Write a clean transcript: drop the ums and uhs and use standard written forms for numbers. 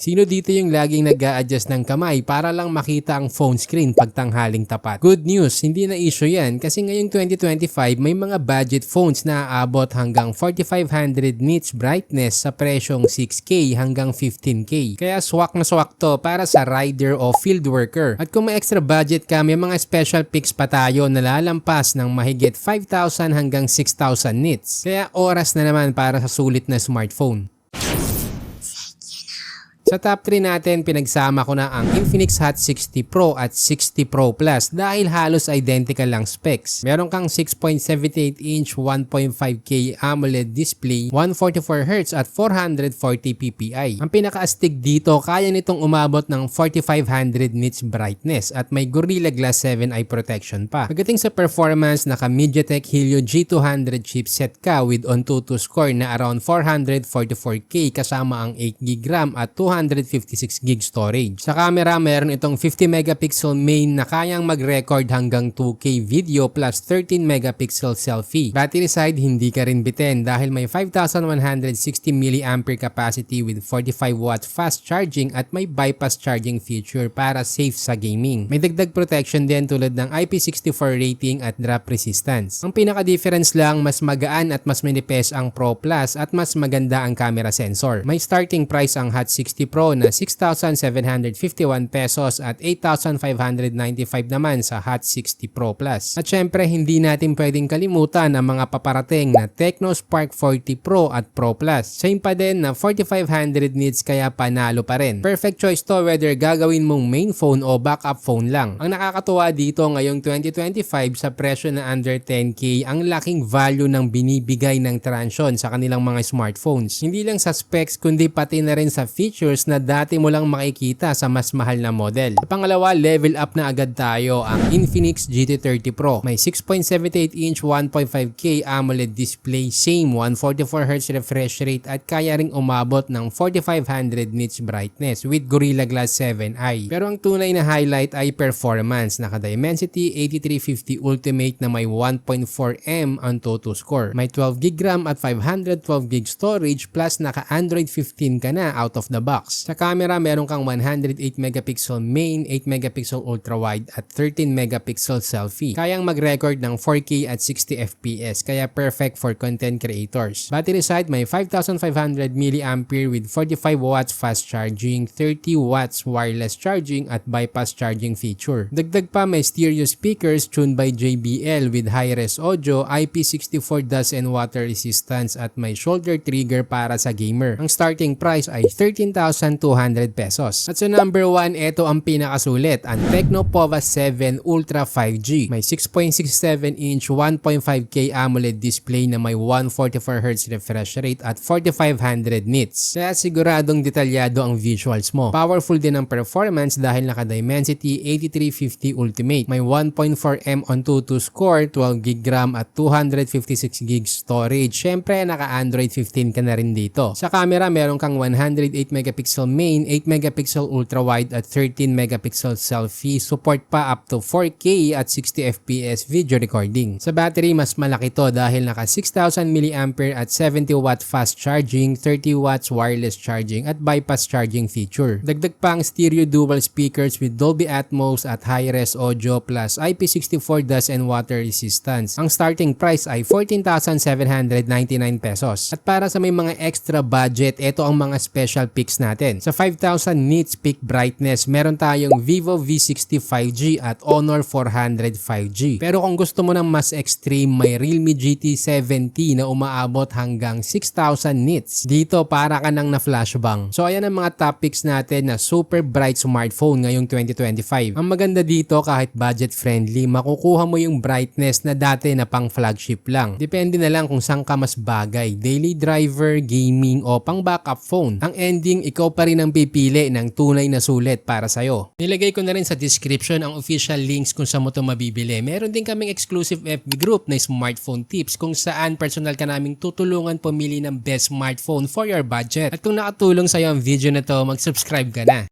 Sino dito yung laging nag-a-adjust ng kamay para lang makita ang phone screen pag tanghaling tapat? Good news, hindi na issue yan kasi ngayong 2025 may mga budget phones na aabot hanggang 4500 nits brightness sa presyong 6K hanggang 15K. Kaya swak na swak to para sa rider o field worker. At kung may extra budget ka, may mga special picks pa tayo na lalampas ng mahigit 5,000 hanggang 6,000 nits. Kaya oras na naman para sa sulit na smartphone. Sa top 3 natin, pinagsama ko na ang Infinix Hot 60 Pro at 60 Pro Plus dahil halos identical lang specs. Meron kang 6.78-inch 1.5K AMOLED display, 144Hz at 440 ppi. Ang pinaka-astig dito, kaya nitong umabot ng 4500 nits brightness at may Gorilla Glass 7 eye protection pa. Pagdating sa performance, naka MediaTek Helio G200 chipset ka with AnTuTu score na around 444K kasama ang 8GB RAM at 256GB storage. Sa camera, meron itong 50 megapixel main na kayang mag-record hanggang 2K video plus 13 megapixel selfie. Battery side, hindi ka rin bitin dahil may 5160 mAh capacity with 45 watts fast charging at may bypass charging feature para safe sa gaming. May dagdag protection din tulad ng IP64 rating at drop resistance. Ang pinaka-difference lang, mas magaan at mas manipes ang Pro Plus at mas maganda ang camera sensor. May starting price ang Hot 60 Pro na 6,751 pesos at 8,595 naman sa Hot 60 Pro Plus. At syempre, hindi natin pwedeng kalimutan ang mga paparating na Tecno Spark 40 Pro at Pro Plus. Same pa din na 4,500 nits kaya panalo pa rin. Perfect choice to whether gagawin mong main phone o backup phone lang. Ang nakakatuwa dito ngayong 2025 sa presyo na under 10K, ang laking value ng binibigay ng Transsion sa kanilang mga smartphones. Hindi lang sa specs kundi pati na rin sa features na dati mo lang makikita sa mas mahal na model. Sa pangalawa, level up na agad tayo ang Infinix GT30 Pro. May 6.78-inch 1.5K AMOLED display, same 144Hz refresh rate at kaya ring umabot ng 4500 nits brightness with Gorilla Glass 7 eye. Pero ang tunay na highlight ay performance. Naka-Dimensity 8350 Ultimate na may 1.4M AnTuTu score. May 12GB RAM at 512GB storage plus naka-Android 15 ka na out of the box. Sa camera, meron kang 108 megapixel main, 8 megapixel ultra-wide at 13 megapixel selfie. Kayang mag-record ng 4K at 60 FPS kaya perfect for content creators. Battery side, may 5,500 mAh with 45 watts fast charging, 30 watts wireless charging at bypass charging feature. Dagdag pa, may stereo speakers tuned by JBL with high-res audio, IP64 dust and water resistance at may shoulder trigger para sa gamer. Ang starting price ay 13,200 pesos. At sa number 1, ito ang pinakasulit, ang Tecno Pova 7 Ultra 5G. May 6.67-inch 1.5K AMOLED display na may 144Hz refresh rate at 4500 nits. Kaya siguradong detalyado ang visuals mo. Powerful din ang performance dahil naka-Dimensity 8350 Ultimate. May 1.4M AnTuTu score, 12GB RAM at 256GB storage. Syempre, naka-Android 15 ka na rin dito. Sa camera, meron kang 108 megapixel main, 8 megapixel ultra-wide at 13 megapixel selfie. Support pa up to 4K at 60 FPS video recording. Sa battery, mas malaki to dahil naka 6,000 mAh at 70 watt fast charging, 30 watts wireless charging at bypass charging feature. Dagdag pa ang stereo dual speakers with Dolby Atmos at high-res audio plus IP64 dust and water resistance. Ang starting price ay 14,799 pesos. At para sa may mga extra budget, ito ang mga special picks natin. Sa 5,000 nits peak brightness, meron tayong Vivo V60 5G at Honor 400 5G. Pero kung gusto mo ng mas extreme, may Realme GT 70 na umaabot hanggang 6,000 nits. Dito para ka nang na-flashbang. So ayan ang mga top picks natin na super bright smartphone ngayong 2025. Ang maganda dito, kahit budget friendly, makukuha mo yung brightness na dati na pang flagship lang. Depende na lang kung saan ka mas bagay, daily driver, gaming o pang backup phone. Ang ending, ikaw pa rin ang pipili ng tunay na sulit para sa'yo. Nilagay ko na rin sa description ang official links kung saan mo ito mabibili. Meron din kaming exclusive FB group na smartphone tips kung saan personal ka naming tutulungan pumili ng best smartphone for your budget. At kung nakatulong sa'yo ang video na to, mag-subscribe ka na.